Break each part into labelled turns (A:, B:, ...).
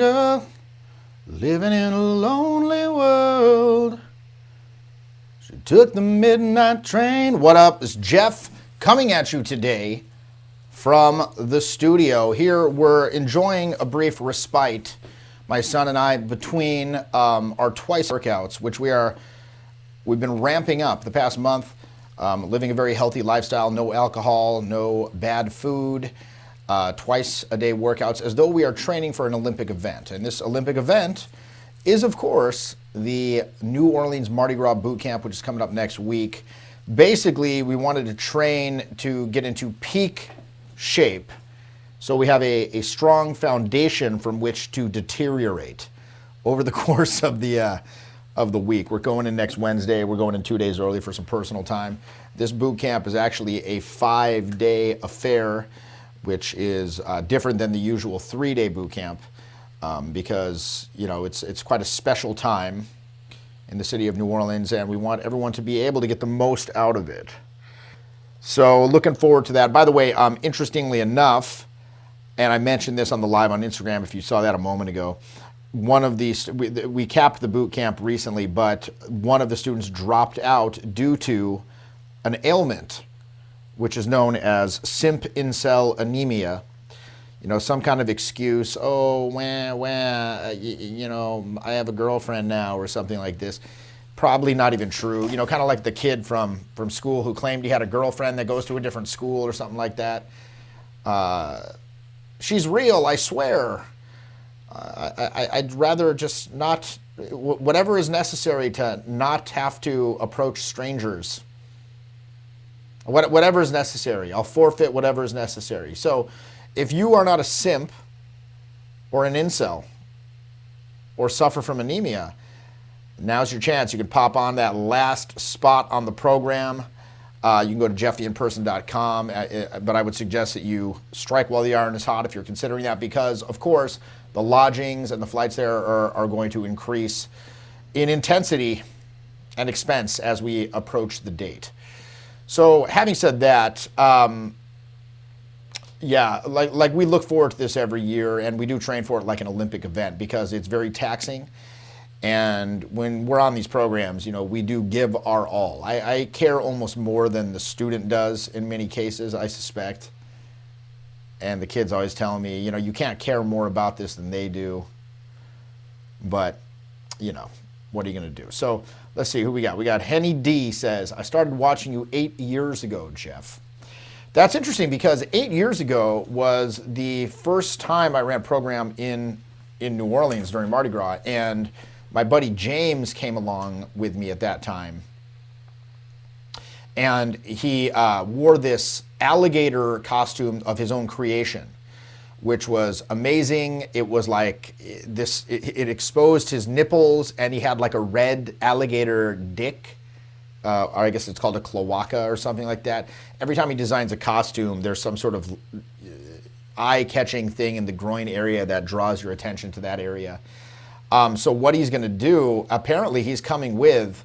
A: girl living in a lonely world. She took the midnight train. What up? It's Jeff coming at you today from the studio. Here we're enjoying a brief respite, my son and I, between our twice workouts, which we've been ramping up the past month, living a very healthy lifestyle, no alcohol, no bad food, twice a day workouts, as though we are training for an Olympic event. And this Olympic event is, of course, the New Orleans Mardi Gras boot camp, which is coming up next week. Basically, we wanted to train to get into peak shape, so we have a strong foundation from which to deteriorate over the course of the week. We're going in next Wednesday. We're going in 2 days early for some personal time. This boot camp is actually a 5-day affair, which is different than the usual 3-day boot camp because it's quite a special time in the city of New Orleans, and we want everyone to be able to get the most out of it. So looking forward to that. By the way, interestingly enough, and I mentioned this on the live on Instagram if you saw that a moment ago, one of these, we capped the boot camp recently, but one of the students dropped out due to an ailment, which is known as simp incel anemia. Some kind of excuse, I have a girlfriend now or something like this. Probably not even true. Kind of like the kid from school who claimed he had a girlfriend that goes to a different school or something like that. She's real, I swear. I'd rather just not, whatever is necessary to not have to approach strangers. Whatever is necessary. I'll forfeit whatever is necessary. So if you are not a simp or an incel or suffer from anemia, now's your chance. You can pop on that last spot on the program. You can go to jefftheinperson.com, but I would suggest that you strike while the iron is hot if you're considering that, because, of course, the lodgings and the flights there are going to increase in intensity and expense as we approach the date. So having said that, like we look forward to this every year, and we do train for it like an Olympic event because it's very taxing. And when we're on these programs, we do give our all. I care almost more than the student does in many cases, I suspect. And the kids always telling me, you can't care more about this than they do. But, what are you going to do? So let's see who we got. We got Henny D says, I started watching you 8 years ago, Jeff. That's interesting because 8 years ago was the first time I ran a program in New Orleans during Mardi Gras. And my buddy James came along with me at that time. And he wore this alligator costume of his own creation, which was amazing. It was like this, it exposed his nipples, and he had like a red alligator dick. Or I guess it's called a cloaca or something like that. Every time he designs a costume, there's some sort of eye-catching thing in the groin area that draws your attention to that area. So what he's going to do, apparently he's coming with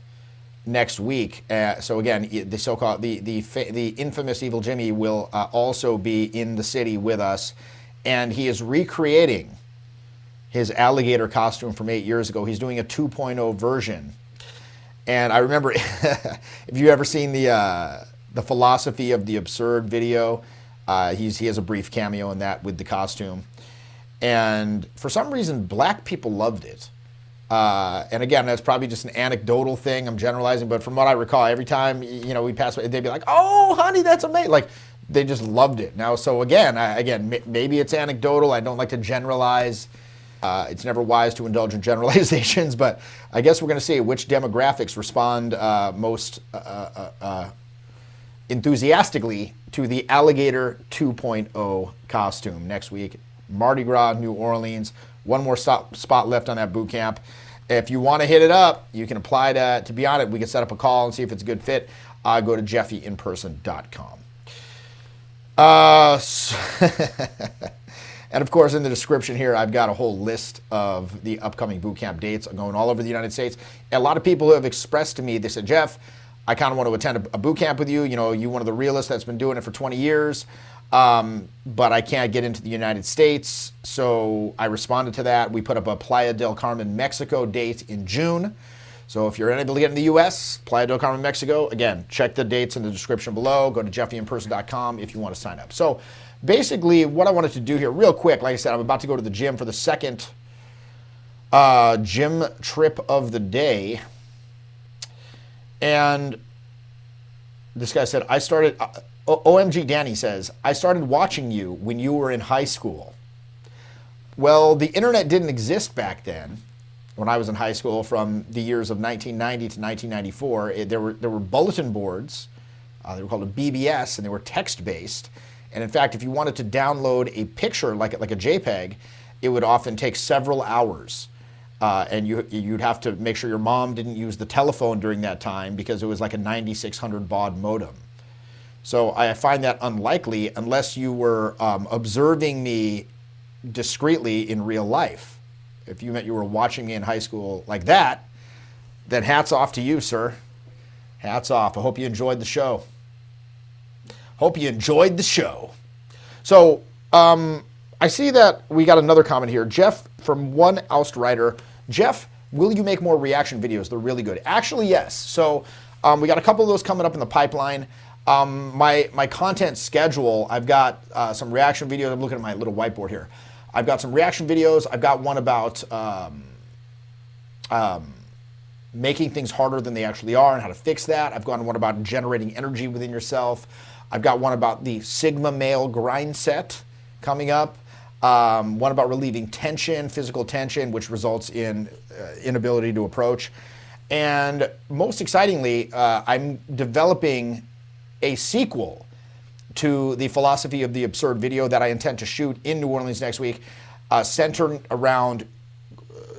A: next week. So again, the so-called, the infamous Evil Jimmy will also be in the city with us. And he is recreating his alligator costume from 8 years ago. He's doing a 2.0 version. And I remember, if you ever seen the Philosophy of the Absurd video, he has a brief cameo in that with the costume. And for some reason, black people loved it. And again, that's probably just an anecdotal thing. I'm generalizing, but from what I recall, every time we pass by, they'd be like, "Oh, honey, that's amazing!" Like they just loved it. Now, so again, maybe it's anecdotal. I don't like to generalize. It's never wise to indulge in generalizations, but I guess we're going to see which demographics respond most enthusiastically to the Alligator 2.0 costume next week. Mardi Gras, New Orleans. One more spot left on that boot camp. If you want to hit it up, you can apply to be on it. We can set up a call and see if it's a good fit. Go to jeffyinperson.com. And of course, in the description here, I've got a whole list of the upcoming boot camp dates going all over the United States. A lot of people have expressed to me, they said, Jeff, I kind of want to attend a boot camp with you. You one of the realists that's been doing it for 20 years. but I can't get into the United States. So I responded to that. We put up a Playa del Carmen, Mexico date in June. So if you're unable to get in the U.S., Playa del Carmen, Mexico, again, check the dates in the description below. Go to jeffyinperson.com if you want to sign up. So basically what I wanted to do here real quick, like I said, I'm about to go to the gym for the second gym trip of the day. And this guy said, OMG Danny says, I started watching you when you were in high school. Well, the internet didn't exist back then. When I was in high school, from the years of 1990 to 1994, there were bulletin boards. They were called a BBS, and they were text-based. And in fact, if you wanted to download a picture like a JPEG, it would often take several hours. And you'd have to make sure your mom didn't use the telephone during that time, because it was like a 9600 baud modem. So I find that unlikely unless you were observing me discreetly in real life. If you meant you were watching me in high school like that, then hats off to you, sir. Hats off. I hope you enjoyed the show. Hope you enjoyed the show. So I see that we got another comment here. Jeff from One Oust Writer. Jeff, will you make more reaction videos? They're really good. Actually, yes. So we got a couple of those coming up in the pipeline. My content schedule, I've got some reaction videos. I'm looking at my little whiteboard here. I've got some reaction videos. I've got one about making things harder than they actually are and how to fix that. I've got one about generating energy within yourself. I've got one about the Sigma male grind set coming up. One about relieving tension, physical tension, which results in inability to approach. And most excitingly, I'm developing a sequel to the Philosophy of the Absurd video that I intend to shoot in New Orleans next week, centered around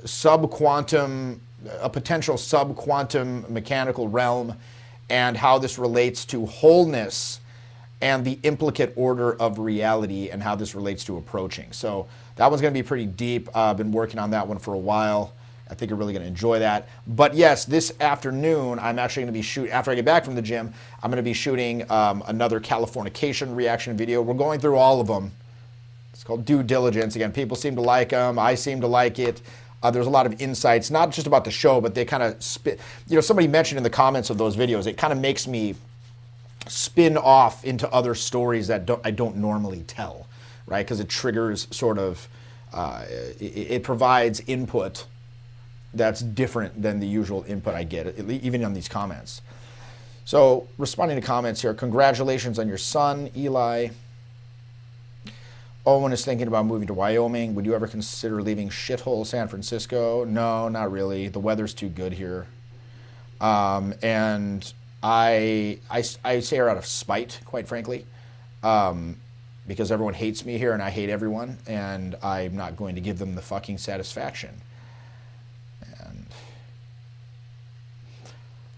A: a potential sub-quantum mechanical realm, and how this relates to wholeness and the implicate order of reality, and how this relates to approaching. So that one's going to be pretty deep. I've been working on that one for a while. I think you're really going to enjoy that. But yes, this afternoon, I'm actually going to be shooting, after I get back from the gym, I'm going to be shooting another Californication reaction video. We're going through all of them. It's called Due Diligence. Again, people seem to like them. I seem to like it. There's a lot of insights, not just about the show, but they kind of spit. You know, somebody mentioned in the comments of those videos, it kind of makes me spin off into other stories that I don't normally tell, right? Because it triggers sort of, it provides input that's different than the usual input I get, even on these comments. So, responding to comments here, congratulations on your son, Eli. Owen is thinking about moving to Wyoming. Would you ever consider leaving shithole San Francisco? No, not really. The weather's too good here. And I say it out of spite, quite frankly, because everyone hates me here and I hate everyone, and I'm not going to give them the fucking satisfaction.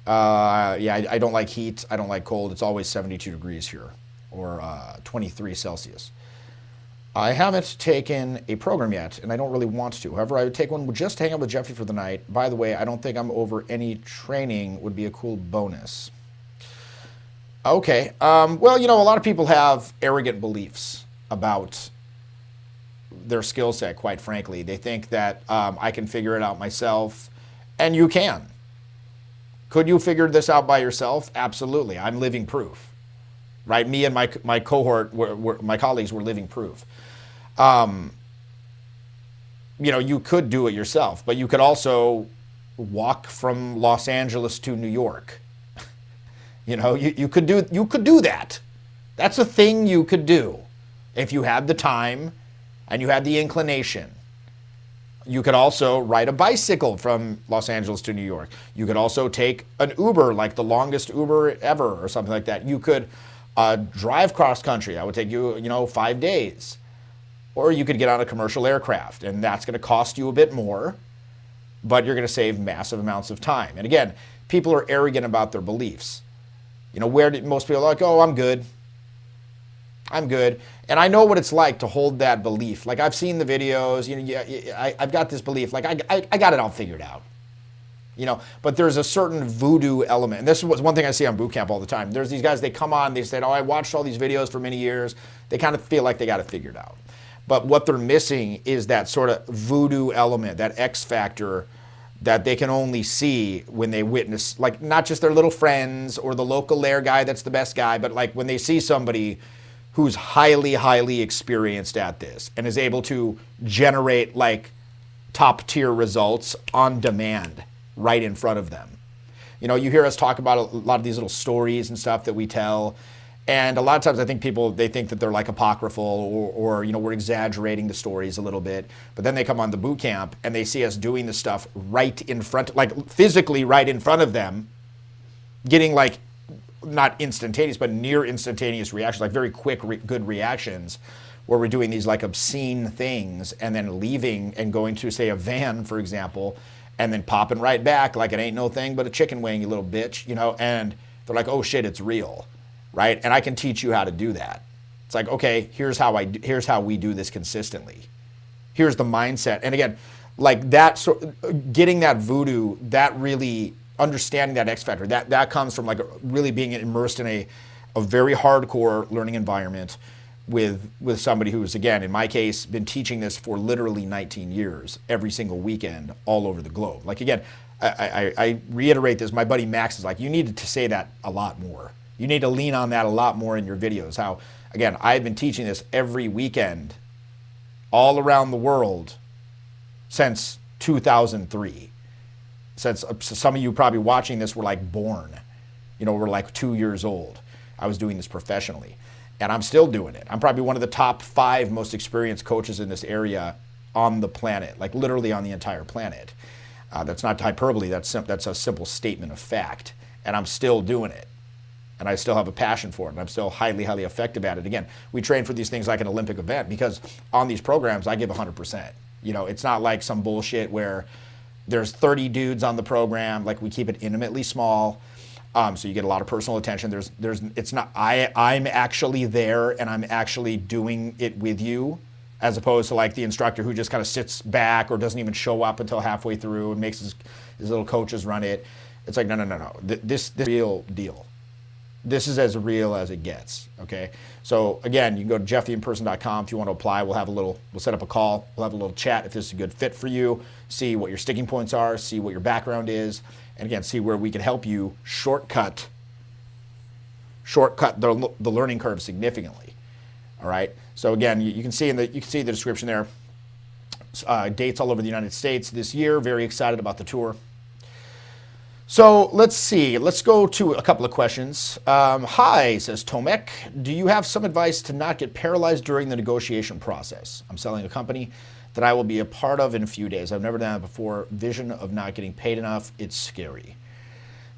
A: Yeah, I don't like heat. I don't like cold. It's always 72 degrees here, or 23 Celsius. I haven't taken a program yet, and I don't really want to. However, I would take one just to hang out with Jeffy for the night. By the way, I don't think I'm over any training. Would be a cool bonus. Okay. Well, you know, a lot of people have arrogant beliefs about their skill set, quite frankly. They think that I can figure it out myself, and you can. Could you figure this out by yourself? Absolutely. I'm living proof, right? Me and my cohort, my colleagues were living proof. You know, you could do it yourself, but you could also walk from Los Angeles to New York. You know, you could do that. That's a thing you could do if you had the time and you had the inclination. You could also ride a bicycle from Los Angeles to New York. You could also take an Uber, like the longest Uber ever or something like that. You could drive cross country. That would take you, 5 days. Or you could get on a commercial aircraft, and that's going to cost you a bit more, but you're going to save massive amounts of time. And again, people are arrogant about their beliefs. Most people are like, oh, I'm good. I'm good. And I know what it's like to hold that belief. Like, I've seen the videos, I've got this belief, like I got it all figured out. but there's a certain voodoo element. And this was one thing I see on boot camp all the time. There's these guys, they come on, they said, oh, I watched all these videos for many years. They kind of feel like they got it figured out. But what they're missing is that sort of voodoo element, that X factor that they can only see when they witness, like not just their little friends or the local lair guy that's the best guy, but like when they see somebody who's highly, highly experienced at this and is able to generate like top tier results on demand right in front of them. You hear us talk about a lot of these little stories and stuff that we tell. And a lot of times I think people, they think that they're like apocryphal or we're exaggerating the stories a little bit. But then they come on the boot camp and they see us doing the stuff right in front, like physically right in front of them, getting like not instantaneous, but near instantaneous reactions, like very quick, good reactions, where we're doing these like obscene things and then leaving and going to, say, a van, for example, and then popping right back like it ain't no thing but a chicken wing, you little bitch, and they're like, oh shit, it's real. Right? And I can teach you how to do that. It's like, okay, here's how we do this consistently. Here's the mindset. And again, like that, getting that voodoo, that really understanding that X factor, that comes from like really being immersed in a very hardcore learning environment with somebody who's, again, in my case, been teaching this for literally 19 years, every single weekend, all over the globe. Like, again, I reiterate this. My buddy Max is like, you need to say that a lot more. You need to lean on that a lot more in your videos. How, again, I've been teaching this every weekend all around the world since 2003. Since some of you probably watching this were like born, were like 2 years old. I was doing this professionally, and I'm still doing it. I'm probably one of the top 5 most experienced coaches in this area on the planet, like literally on the entire planet. That's not hyperbole, that's a simple statement of fact, and I'm still doing it. And I still have a passion for it, and I'm still highly, highly effective at it. Again, we train for these things like an Olympic event because on these programs, I give 100%. It's not like some bullshit where there's 30 dudes on the program. Like, we keep it intimately small, so you get a lot of personal attention. It's not, I'm actually there, and I'm actually doing it with you, as opposed to like the instructor who just kind of sits back or doesn't even show up until halfway through and makes his little coaches run it. It's like, no. This real deal. This is as real as it gets, okay? So again, you can go to jefftheinperson.com if you want to apply. We'll set up a call. We'll have a little chat if this is a good fit for you, see what your sticking points are, see what your background is, and again, see where we can help you shortcut the learning curve significantly, all right? So again, you can see the description there, dates all over the United States this year. Very excited about the tour. So let's see. Let's go to a couple of questions. Hi, says Tomek. Do you have some advice to not get paralyzed during the negotiation process? I'm selling a company that I will be a part of in a few days. I've never done it before. Vision of not getting paid enough. It's scary.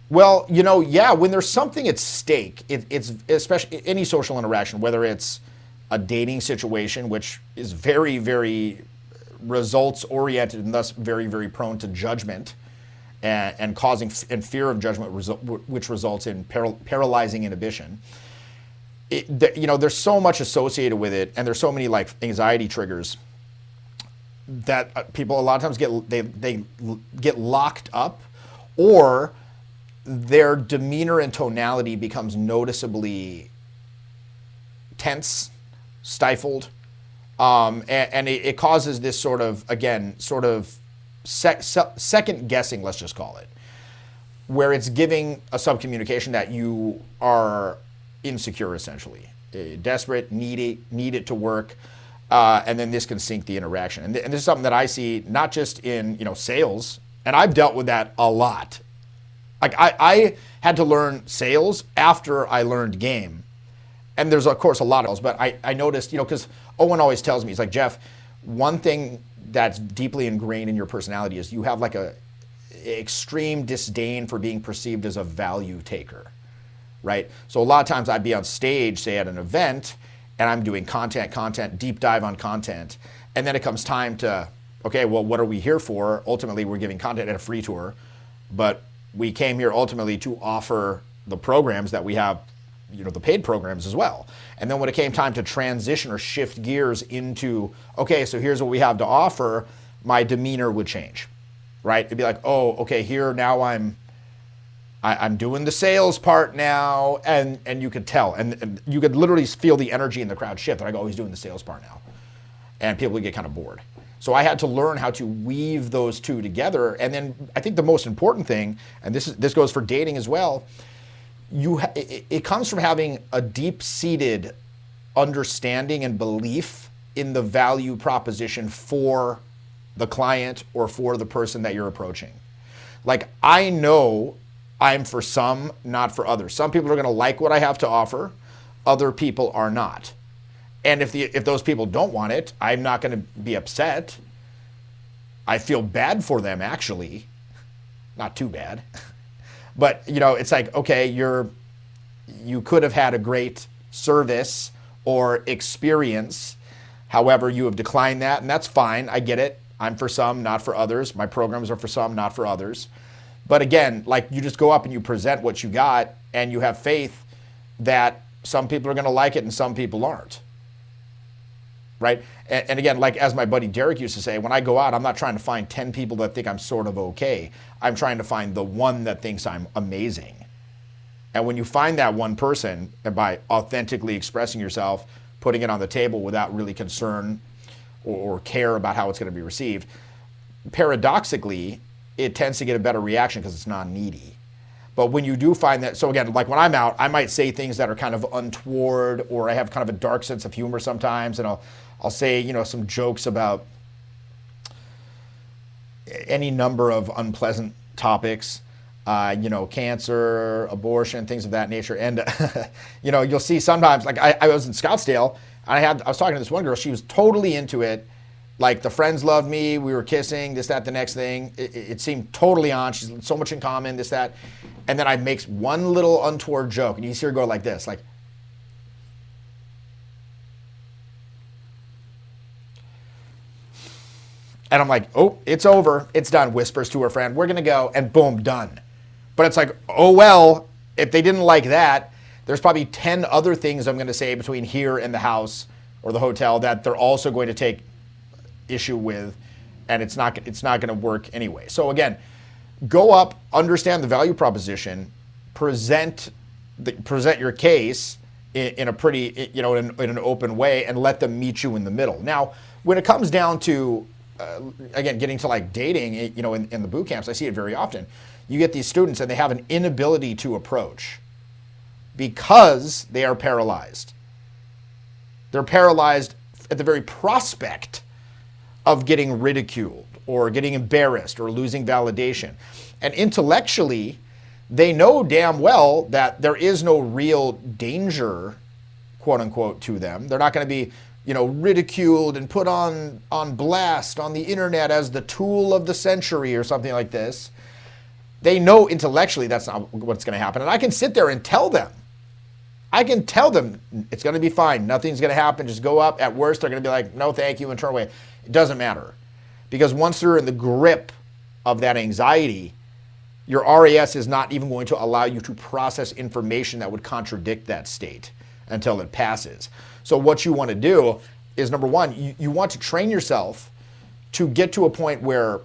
A: Well, yeah, when there's something at stake, it's especially any social interaction, whether it's a dating situation, which is very, very results oriented and thus very, very prone to judgment, and causing and fear of judgment, which results in paralyzing inhibition. There's so much associated with it, and there's so many like anxiety triggers that people a lot of times get locked up, or their demeanor and tonality becomes noticeably tense, stifled, and it causes this sort of second guessing, let's just call it, where it's giving a subcommunication that you are insecure, essentially, desperate, need it to work, and then this can sink the interaction. And this is something that I see not just in sales, and I've dealt with that a lot. Like I had to learn sales after I learned game, and there's of course a lot of those, but I noticed, because Owen always tells me, he's like, Jeff, one thing that's deeply ingrained in your personality is you have like a extreme disdain for being perceived as a value taker, right? So a lot of times I'd be on stage, say at an event, and I'm doing content, deep dive on content, and then it comes time to, okay, well, what are we here for? Ultimately, we're giving content at a free tour, but we came here ultimately to offer the programs that we have, the paid programs as well. And then when it came time to transition or shift gears into, okay, so here's what we have to offer, my demeanor would change. right? It'd be like, oh, okay, here now I'm doing the sales part now, and you could tell, and you could literally feel the energy in the crowd shift. And I go, oh, he's doing the sales part now, and people would get kind of bored. So I had to learn how to weave those two together. And then I think the most important thing, and this goes for dating as well, it comes from having a deep-seated understanding and belief in the value proposition for the client or for the person that you're approaching. Like, I know I'm for some, not for others. Some people are going to like what I have to offer. Other people are not. And if those people don't want it, I'm not going to be upset. I feel bad for them, actually. Not too bad. But, it's like, okay, you could have had a great service or experience. However, you have declined that, and that's fine. I get it. I'm for some, not for others. My programs are for some, not for others. But again, like, you just go up and you present what you got, and you have faith that some people are going to like it and some people aren't. Right? And again, like, as my buddy Derek used to say, when I go out, I'm not trying to find 10 people that think I'm sort of okay. I'm trying to find the one that thinks I'm amazing. And when you find that one person, and by authentically expressing yourself, putting it on the table without really concern or care about how it's going to be received, paradoxically, it tends to get a better reaction because it's non-needy. But when you do find that, so again, like when I'm out, I might say things that are kind of untoward, or I have kind of a dark sense of humor sometimes, and I'll say, some jokes about any number of unpleasant topics, cancer, abortion, things of that nature. And, you'll see sometimes, like I was in Scottsdale, and I was talking to this one girl, she was totally into it. Like, the friends loved me, we were kissing, this, that, the next thing. It seemed totally on, she's so much in common, this, that. And then I make one little untoward joke, and you see her go like this, like, and I'm like, oh, it's over, it's done, whispers to her friend, we're gonna go, and boom, done. But it's like, oh well, if they didn't like that, there's probably 10 other things I'm gonna say between here and the house or the hotel that they're also going to take issue with, and it's not going to work anyway. So again, go up, understand the value proposition, present your case in a pretty, in an open way, and let them meet you in the middle. Now, when it comes down to again, getting to like dating, in the boot camps, I see it very often. You get these students and they have an inability to approach because they are paralyzed. They're paralyzed at the very prospect of getting ridiculed or getting embarrassed or losing validation. And intellectually, they know damn well that there is no real danger, quote unquote, to them. They're not going to be, ridiculed and put on blast on the internet as the tool of the century or something like this. They know intellectually that's not what's going to happen. And I can sit there and tell them. I can tell them it's going to be fine. Nothing's going to happen. Just go up. At worst, they're going to be like, no, thank you, and turn away. It doesn't matter. Because once they're in the grip of that anxiety, your RAS is not even going to allow you to process information that would contradict that state until it passes. So what you want to do is, number one, you want to train yourself to get to a point where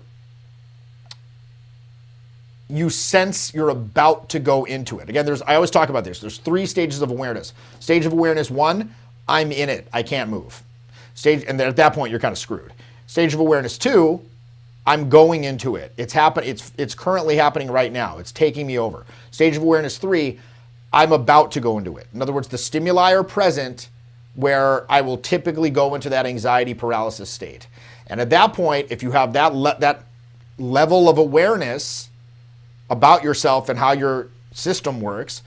A: you sense you're about to go into it. Again, I always talk about this. There's 3 stages of awareness. Stage of awareness 1, I'm in it. I can't move. And then at that point, you're kind of screwed. Stage of awareness 2, I'm going into it. It's currently happening right now. It's taking me over. Stage of awareness 3, I'm about to go into it. In other words, the stimuli are present where I will typically go into that anxiety paralysis state. And at that point, if you have that level of awareness about yourself and how your system works,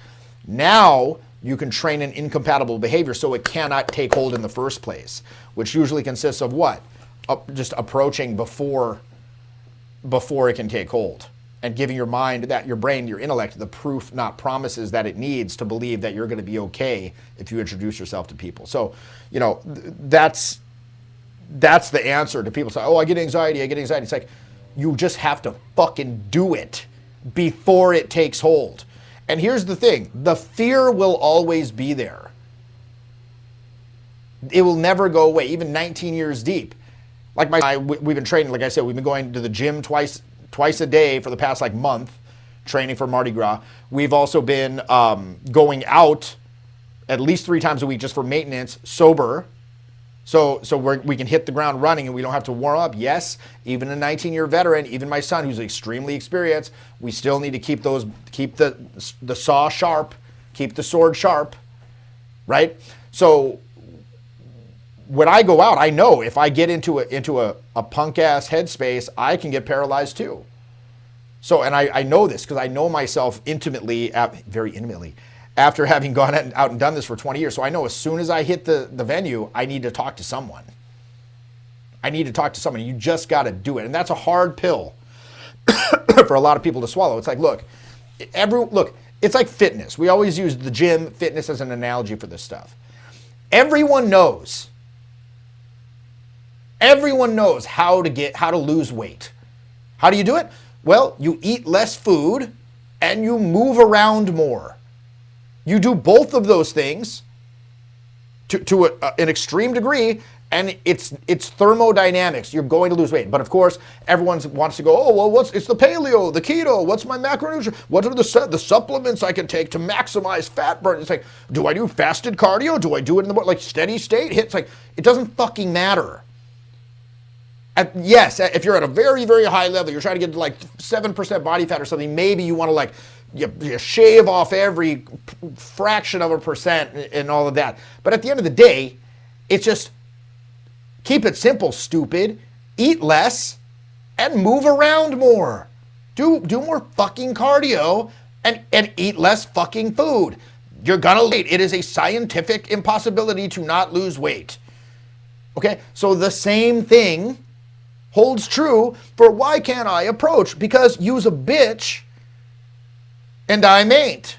A: now you can train an incompatible behavior so it cannot take hold in the first place, which usually consists of what? Just approaching before it can take hold, and giving your mind, your brain, your intellect, the proof, not promises, that it needs to believe that you're going to be okay if you introduce yourself to people. So, that's the answer to people say, oh, I get anxiety. It's like, you just have to fucking do it before it takes hold. And here's the thing, the fear will always be there. It will never go away, even 19 years deep. Like we've been training, like I said, we've been going to the gym twice twice a day for the past like month, training for Mardi Gras. We've also been going out at least 3 times a week just for maintenance, sober. So we can hit the ground running and we don't have to warm up. Yes, even a 19-year veteran, even my son who's extremely experienced, we still need to keep the saw sharp, keep the sword sharp, right? So when I go out, I know if I get into a punk ass headspace, I can get paralyzed too. So, and I know this because I know myself intimately, very intimately, after having gone out and done this for 20 years. So I know as soon as I hit the venue, I need to talk to someone. I need to talk to someone. You just got to do it. And that's a hard pill for a lot of people to swallow. It's like, look, it's like fitness. We always use the gym, fitness as an analogy for this stuff. Everyone knows how to lose weight. How do you do it? Well, you eat less food and you move around more. You do both of those things to an extreme degree, and it's thermodynamics. You're going to lose weight. But of course, everyone wants to go, oh, well, it's the paleo, the keto, what's my macronutrient? What are the supplements I can take to maximize fat burn? It's like, do I do fasted cardio? Do I do it in the like steady state? It's like, it doesn't fucking matter. Yes, if you're at a very, very high level, you're trying to get to like 7% body fat or something, maybe you want to like you shave off every fraction of a percent and all of that. But at the end of the day, it's just keep it simple, stupid. Eat less and move around more. Do more fucking cardio and eat less fucking food. You're gonna lose weight. It is a scientific impossibility to not lose weight. Okay, so the same thing holds true for why can't I approach? Because you's a bitch and I mayn't.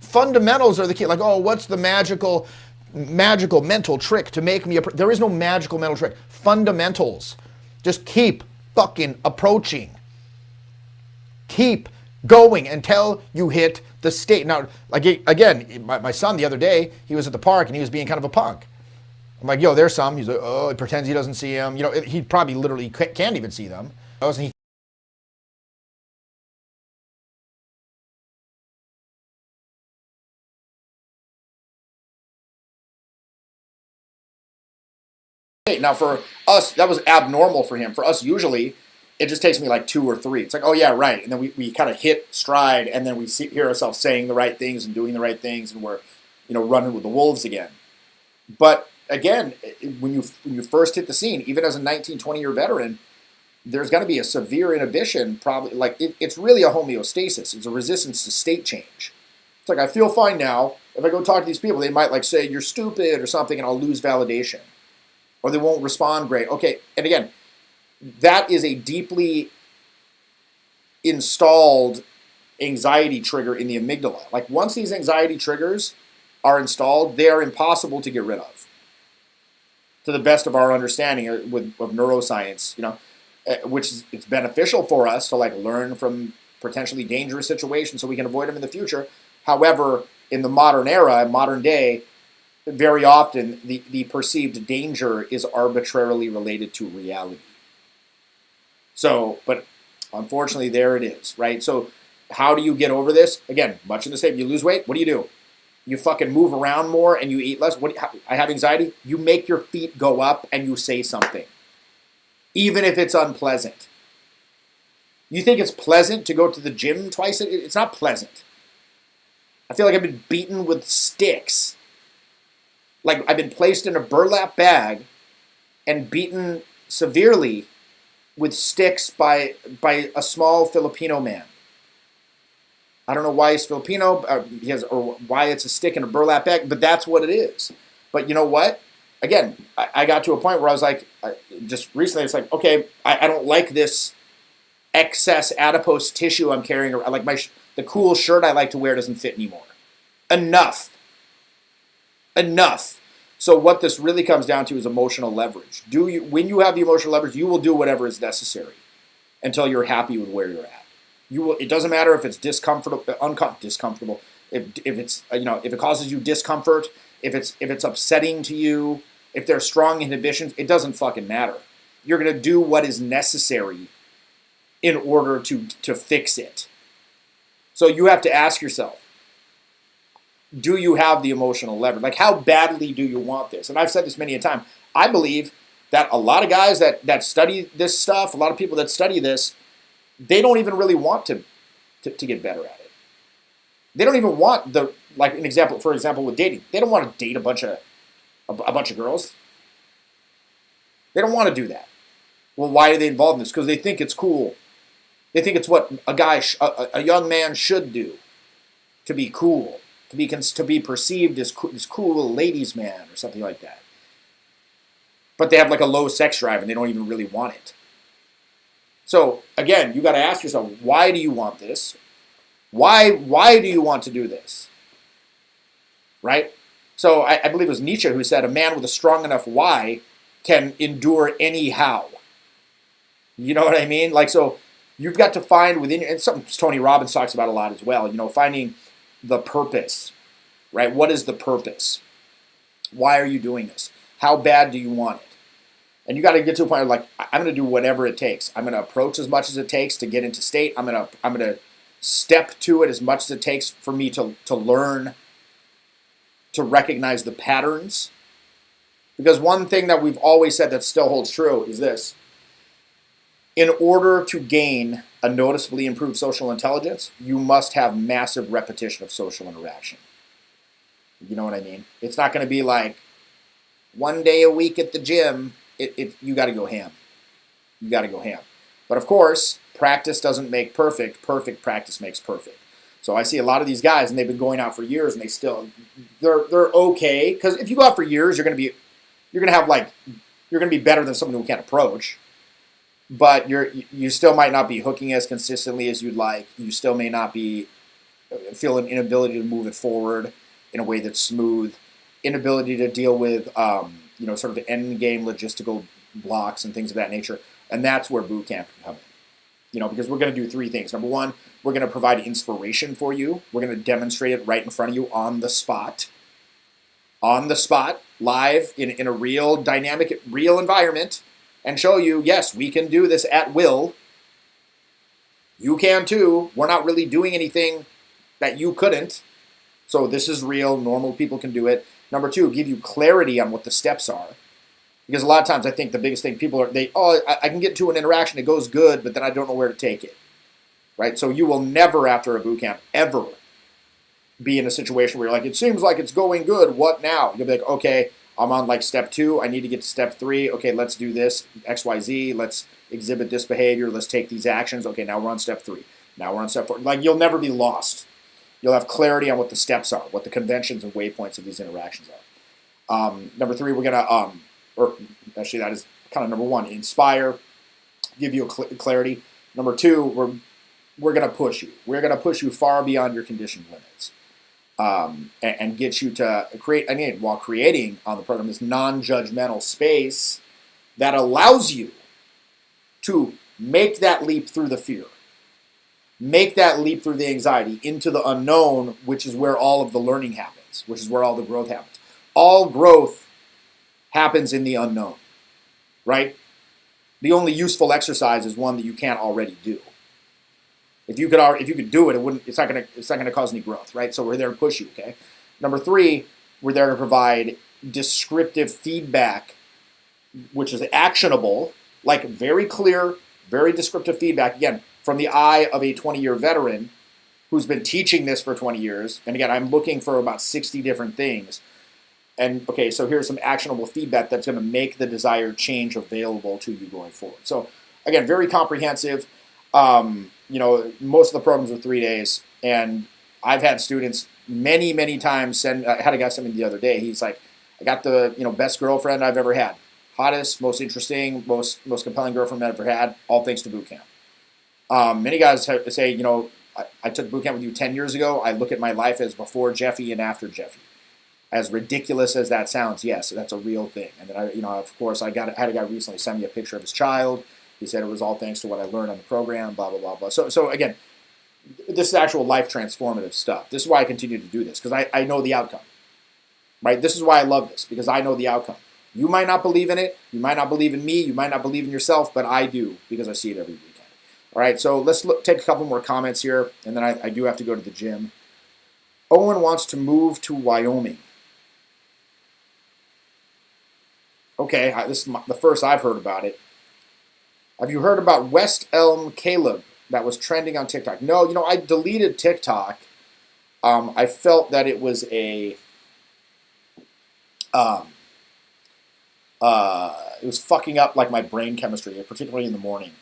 A: Fundamentals are the key. Like, oh, what's the magical mental trick to make me there is no magical mental trick. Fundamentals. Just keep fucking approaching. Keep going until you hit the state. Now, like, again, my son the other day, he was at the park and he was being kind of a punk. I'm like, yo, there's some. He's like, oh, he pretends he doesn't see them. You know, he probably literally can't even see them. And he now for us, that was abnormal for him. For us, usually, it just takes me like 2 or 3. It's like, oh yeah, right. And then we kind of hit stride, and then we hear ourselves saying the right things and doing the right things, and we're, running with the wolves again. But again, when you first hit the scene, even as a 19, 20-year veteran, there's going to be a severe inhibition, probably. Like, it's really a homeostasis. It's a resistance to state change. It's like, I feel fine now. If I go talk to these people, they might like say, you're stupid or something, and I'll lose validation. Or they won't respond great. Okay, and again, that is a deeply installed anxiety trigger in the amygdala. Like, once these anxiety triggers are installed, they are impossible to get rid of. To the best of our understanding of neuroscience, which is, it's beneficial for us to like learn from potentially dangerous situations so we can avoid them in the future. However, in the modern era, modern day, very often the perceived danger is arbitrarily related to reality. So, but unfortunately, there it is, right? So how do you get over this? Again, much in the same. You lose weight, what do? You fucking move around more and you eat less. I have anxiety. You make your feet go up and you say something, even if it's unpleasant. You think it's pleasant to go to the gym twice? It's not pleasant. I feel like I've been beaten with sticks. Like, I've been placed in a burlap bag and beaten severely with sticks by a small Filipino man. I don't know why he's Filipino, or why it's a stick in a burlap bag, but that's what it is. But you know what? Again, I got to a point where I was like, just recently, it's like, okay, I don't like this excess adipose tissue I'm carrying around. Like the cool shirt I like to wear doesn't fit anymore. Enough. So what this really comes down to is emotional leverage. When you have the emotional leverage, you will do whatever is necessary until you're happy with where you're at. It doesn't matter if it's discomfortable. If it causes you discomfort, if it's upsetting to you, if there's strong inhibitions, it doesn't fucking matter. You're gonna do what is necessary
B: in order to fix it. So you have to ask yourself, do you have the emotional leverage? Like, how badly do you want this? And I've said this many a time. I believe that a lot of guys that study this stuff, a lot of people that study this, they don't even really want to get better at it. They don't even want for example with dating. They don't want to date a bunch of girls. They don't want to do that. Well, why are they involved in this? Because they think it's cool. They think it's what a young man should do, to be cool, to be perceived as cool ladies' man or something like that. But they have like a low sex drive and they don't even really want it. So again, you got to ask yourself, why do you want this? Why do you want to do this? Right? So I believe it was Nietzsche who said, a man with a strong enough why can endure any how. You know what I mean? Like, so you've got to find within, and something Tony Robbins talks about a lot as well, finding the purpose, right? What is the purpose? Why are you doing this? How bad do you want it? And you got to get to a point where, like, I'm going to do whatever it takes. I'm going to approach as much as it takes to get into state. I'm going to step to it as much as it takes for me to learn, to recognize the patterns. Because one thing that we've always said that still holds true is this. In order to gain a noticeably improved social intelligence, you must have massive repetition of social interaction. You know what I mean? It's not going to be like one day a week at the gym. You got to go ham. You got to go ham. But of course, practice doesn't make perfect. Perfect practice makes perfect. So I see a lot of these guys, and they've been going out for years, and they're okay. Because if you go out for years, you're going to be better than someone who can't approach. But you still might not be hooking as consistently as you'd like. You still may not be feel an inability to move it forward in a way that's smooth. Inability to deal with sort of the end game logistical blocks and things of that nature. And that's where boot camp can come in. Because we're going to do three things. Number one, we're going to provide inspiration for you. We're going to demonstrate it right in front of you on the spot. On the spot, live, in a real, dynamic, real environment. And show you, yes, we can do this at will. You can too. We're not really doing anything that you couldn't. So this is real. Normal people can do it. Number two, give you clarity on what the steps are. Because a lot of times I think the biggest thing people are, I can get to an interaction, it goes good, but then I don't know where to take it. Right? So you will never, after a boot camp, ever be in a situation where you're like, it seems like it's going good. What now? You'll be like, okay, I'm on like step 2. I need to get to step 3. Okay, let's do this, X, Y, Z. Let's exhibit this behavior. Let's take these actions. Okay, now we're on step 3. Now we're on step 4. Like, you'll never be lost. You'll have clarity on what the steps are, what the conventions and waypoints of these interactions are. Number 3, we're going to, or actually that is kind of number 1, inspire, give you a clarity. Number 2, we're going to push you. We're going to push you far beyond your conditioned limits. And get you to create, while creating on the program, this non-judgmental space that allows you to make that leap through the fear, make that leap through the anxiety into the unknown, which is where all of the learning happens, which is where all the growth happens. All growth happens in the unknown, right? The only useful exercise is one that you can't already do. If you could do it, it's not gonna cause any growth, right? So we're there to push you, okay? Number 3, we're there to provide descriptive feedback, which is actionable, like very clear, very descriptive feedback, again, from the eye of a 20-year veteran who's been teaching this for 20 years. And again, I'm looking for about 60 different things. And okay, so here's some actionable feedback that's gonna make the desired change available to you going forward. So again, very comprehensive. Most of the programs are 3 days, and I've had students many, many times I had a guy send me the other day. He's like, I got the best girlfriend I've ever had, hottest, most interesting, most compelling girlfriend I've ever had, all thanks to boot camp. Many guys say, I took boot camp with you 10 years ago. I look at my life as before Jeffy and after Jeffy. As ridiculous as that sounds, yes, that's a real thing. And then of course, I had a guy recently send me a picture of his child. He said it was all thanks to what I learned on the program, blah, blah, blah, blah. So again, this is actual life transformative stuff. This is why I continue to do this, because I know the outcome, right? This is why I love this, because I know the outcome. You might not believe in it. You might not believe in me. You might not believe in yourself, but I do, because I see it every weekend. All right, so let's take a couple more comments here, and then I do have to go to the gym. Owen wants to move to Wyoming. Okay, this is the first I've heard about it. Have you heard about West Elm Caleb that was trending on TikTok? No, I deleted TikTok. I felt that it was um, it was fucking up like my brain chemistry, particularly in the morning.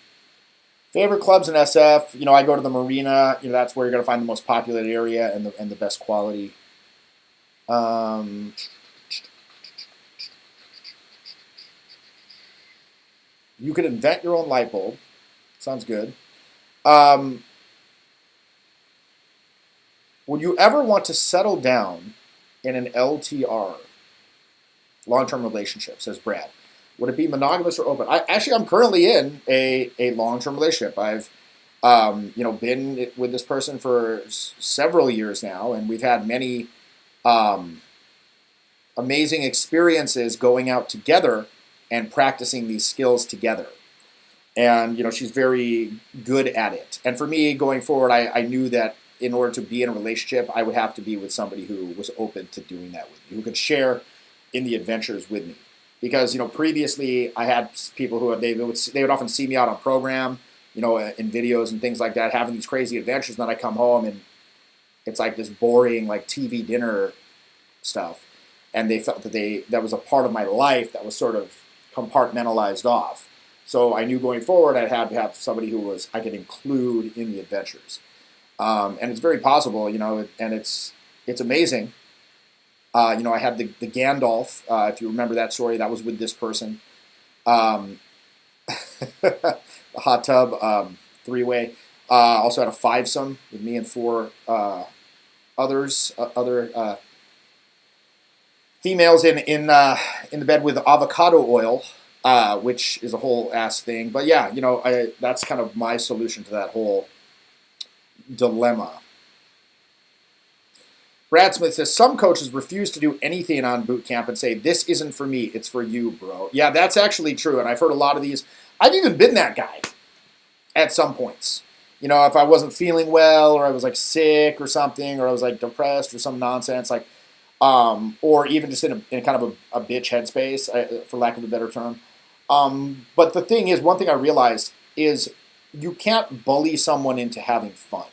B: Favorite clubs in SF? I go to the marina. That's where you're gonna find the most populated area and the best quality. You could invent your own light bulb. Sounds good. Would you ever want to settle down in an LTR, long-term relationship? Says Brad. Would it be monogamous or open? I'm currently in a long-term relationship. I've been with this person for several years now, and we've had many amazing experiences going out together and practicing these skills together. And she's very good at it. And for me, going forward, I knew that in order to be in a relationship, I would have to be with somebody who was open to doing that with me, who could share in the adventures with me. Because previously I had people who they would often see me out on program, in videos and things like that, having these crazy adventures. And then I come home and it's like this boring like TV dinner stuff, and they felt that was a part of my life that was sort of compartmentalized off. So I knew going forward I'd have to have somebody who I could include in the adventures, and it's very possible, and it's amazing. I had the Gandalf, if you remember that story, that was with this person. The hot tub, three-way. Also had a fivesome with me and four other females in the bed with avocado oil, which is a whole ass thing. But yeah, that's kind of my solution to that whole dilemma. Brad Smith says, some coaches refuse to do anything on boot camp and say, this isn't for me, it's for you, bro. Yeah, that's actually true, and I've heard a lot of these. I've even been that guy at some points. If I wasn't feeling well, or I was like sick or something, or I was like depressed or some nonsense, like, or even just in kind of a bitch headspace, for lack of a better term. But the thing is, one thing I realized is you can't bully someone into having fun.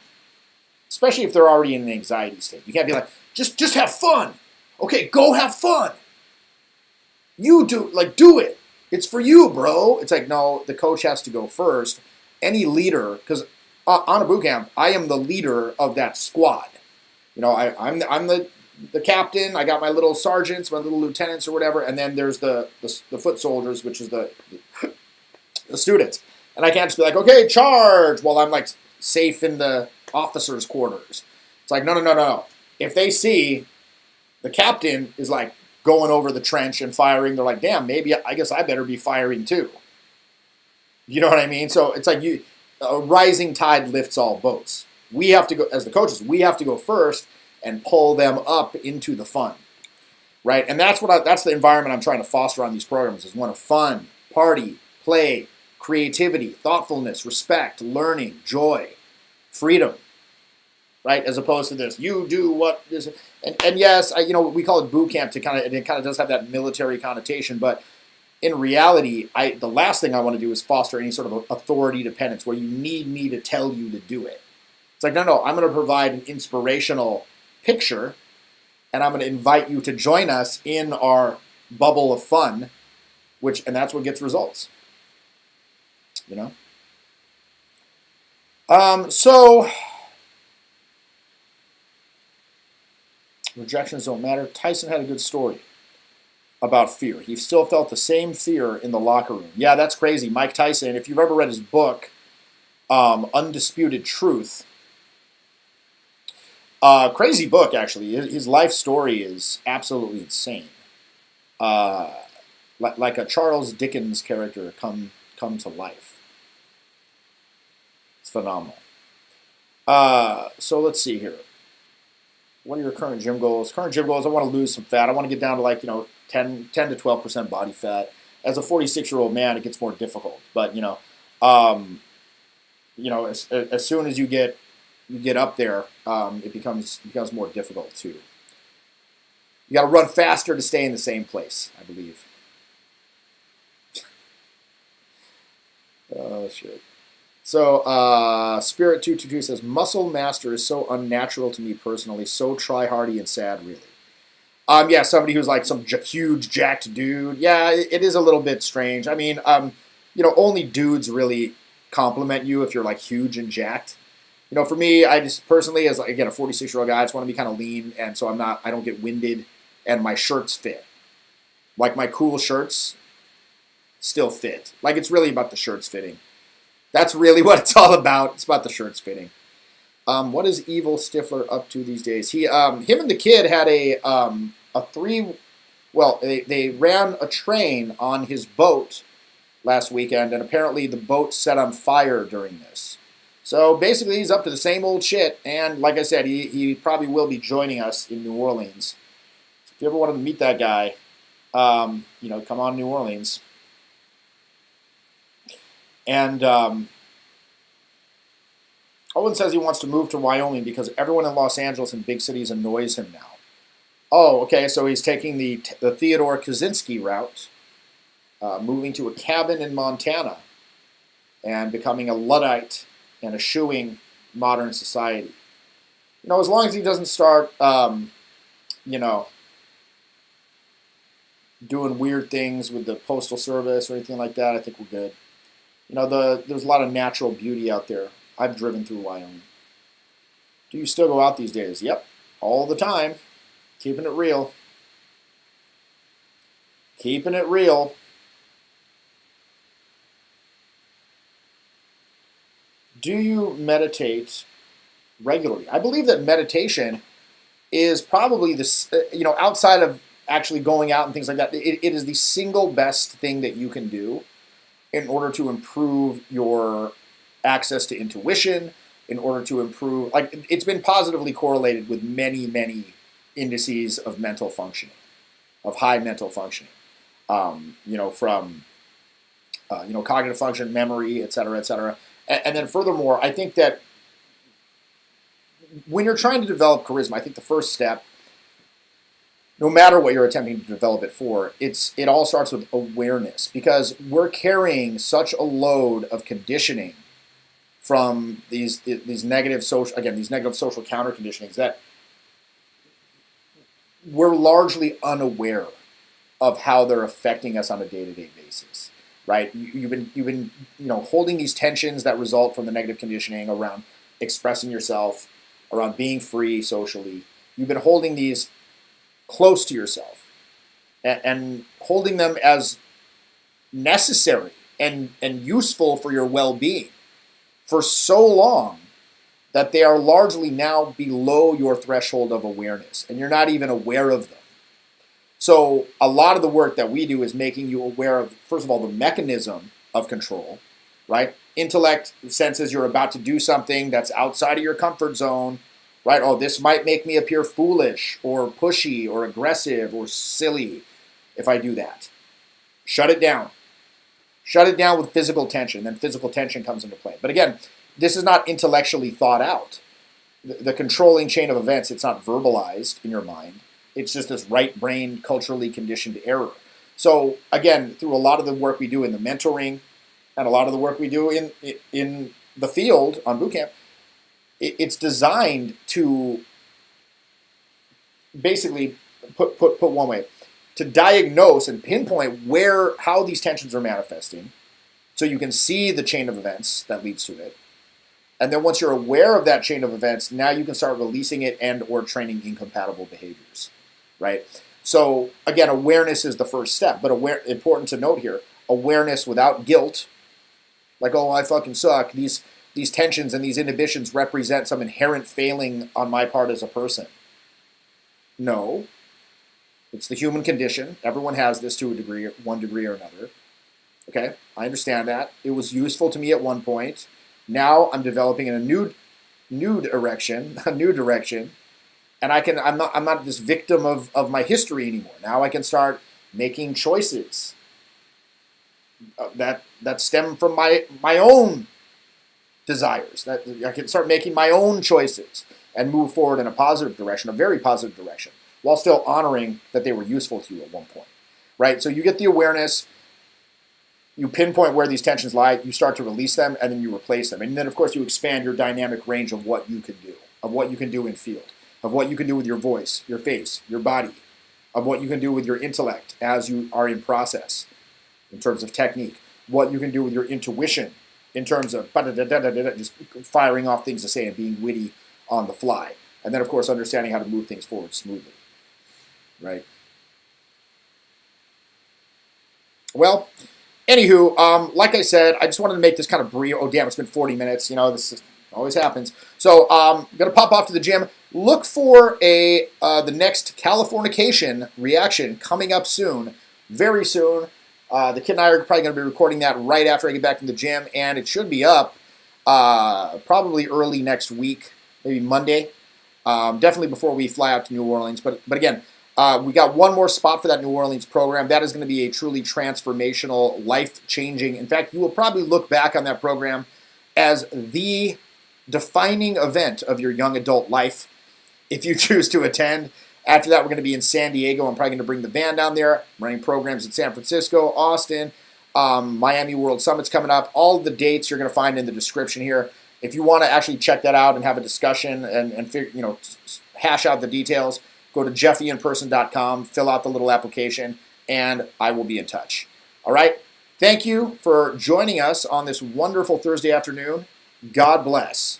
B: Especially if they're already in an anxiety state. You can't be like, just have fun. Okay, go have fun. You do it. It's for you, bro. It's like, no, the coach has to go first. Any leader, because on a boot camp, I am the leader of that squad. I'm the captain. I got my little sergeants, my little lieutenants, or whatever, and then there's the foot soldiers, which is the students. And I can't just be like, okay, charge, while I'm like safe in the officers' quarters. It's like, no. If they see the captain is like going over the trench and firing, they're like, damn, maybe I guess I better be firing too. You know what I mean? So it's like a rising tide lifts all boats. We have to go, as the coaches, we have to go first and pull them up into the fun, right? And that's the environment I'm trying to foster on these programs, is one of fun, party, play, creativity, thoughtfulness, respect, learning, joy, freedom, right? As opposed to this, you do what is, and yes, we call it boot camp it kind of does have that military connotation, but in reality, the last thing I want to do is foster any sort of authority dependence where you need me to tell you to do it. It's like, no, I'm going to provide an inspirational picture, and I'm going to invite you to join us in our bubble of fun, and that's what gets results. So rejections don't matter. Tyson had a good story about fear. He still felt the same fear in the locker room. Yeah, that's crazy. Mike Tyson, if you've ever read his book, Undisputed Truth, crazy book, actually. His life story is absolutely insane. Like a Charles Dickens character come to life. It's phenomenal. So let's see here. What are your current gym goals? Current gym goals, I want to lose some fat. I want to get down to 10 to 12% body fat. As a 46-year-old man, it gets more difficult. But, as soon as you get up there, it becomes more difficult too. You got to run faster to stay in the same place, I believe. Oh shit. So Spirit 222 says Muscle Master is so unnatural to me personally, so try hardy and sad, really. Yeah, somebody who's like some huge jacked dude. Yeah, it is a little bit strange. I mean, only dudes really compliment you if you're like huge and jacked. For me, I just personally, as again a 46-year-old guy, I just want to be kind of lean, and so I don't get winded, and my shirts fit. Like my cool shirts still fit. Like it's really about the shirts fitting. That's really what it's all about. It's about the shirts fitting. What is Evil Stifler up to these days? Him and the kid had they ran a train on his boat last weekend, and apparently the boat set on fire during this. So basically, he's up to the same old shit, and like I said, he probably will be joining us in New Orleans. So if you ever wanted to meet that guy, come on New Orleans. And Owen says he wants to move to Wyoming because everyone in Los Angeles and big cities annoys him now. Oh, okay, so he's taking the Theodore Kaczynski route, moving to a cabin in Montana, and becoming a Luddite and eschewing modern society. As long as he doesn't start, doing weird things with the Postal Service or anything like that, I think we're good. There's a lot of natural beauty out there. I've driven through Wyoming. Do you still go out these days? Yep, all the time. Keeping it real. Keeping it real. Do you meditate regularly? I believe that meditation is probably outside of actually going out and things like that, it is the single best thing that you can do in order to improve your access to intuition, in order to improve, it's been positively correlated with many, many indices of mental functioning, of high mental functioning, from cognitive function, memory, et cetera, et cetera. And then furthermore, I think that when you're trying to develop charisma, I think the first step, no matter what you're attempting to develop it for, it all starts with awareness, because we're carrying such a load of conditioning from these negative social counter conditionings that we're largely unaware of how they're affecting us on a day-to-day basis, right? You've been holding these tensions that result from the negative conditioning around expressing yourself, around being free socially. You've been holding these close to yourself and holding them as necessary and useful for your well-being for so long that they are largely now below your threshold of awareness, and you're not even aware of them. So a lot of the work that we do is making you aware of, first of all, the mechanism of control, right? Intellect senses you're about to do something that's outside of your comfort zone, right? Oh, this might make me appear foolish or pushy or aggressive or silly if I do that. Shut it down. Shut it down with physical tension, then physical tension comes into play. But again, this is not intellectually thought out. The controlling chain of events, it's not verbalized in your mind. It's just this right-brain, culturally conditioned error. So again, through a lot of the work we do in the mentoring and a lot of the work we do in the field on boot camp, it's designed to basically put one way, to diagnose and pinpoint how these tensions are manifesting, so you can see the chain of events that leads to it. And then once you're aware of that chain of events, now you can start releasing it and or training incompatible behaviors, right? So again, awareness is the first step, but important to note here, awareness without guilt, like, oh, I fucking suck. These tensions and these inhibitions represent some inherent failing on my part as a person. No. It's the human condition. Everyone has this to a degree, one degree or another. Okay, I understand that. It was useful to me at one point. Now I'm developing in a new direction, and I'm not this victim of my history anymore. Now I can start making choices that stem from my own desires. That I can start making my own choices and move forward in a positive direction, a very positive direction, while still honoring that they were useful to you at one point, right? So you get the awareness, you pinpoint where these tensions lie, you start to release them, and then you replace them. And then, of course, you expand your dynamic range of what you can do, of what you can do in field, of what you can do with your voice, your face, your body, of what you can do with your intellect as you are in process in terms of technique, what you can do with your intuition in terms of just firing off things to say and being witty on the fly. And then, of course, understanding how to move things forward smoothly, right? Well, anywho, like I said, I just wanted to make this kind of brief. Oh, damn, it's been 40 minutes. You know, always happens. So I'm going to pop off to the gym. Look for the next Californication reaction coming up soon, very soon. The kid and I are probably going to be recording that right after I get back from the gym, and it should be up probably early next week, maybe Monday. Definitely before we fly out to New Orleans. But again, we got one more spot for that New Orleans program. That is going to be a truly transformational, life-changing. In fact, you will probably look back on that program as the defining event of your young adult life if you choose to attend. After that, we're going to be in San Diego. I'm probably going to bring the van down there. I'm running programs in San Francisco, Austin, Miami World Summit's coming up. All of the dates you're going to find in the description here. If you want to actually check that out and have a discussion and figure, hash out the details, go to jeffyinperson.com, fill out the little application, and I will be in touch. All right? Thank you for joining us on this wonderful Thursday afternoon. God bless.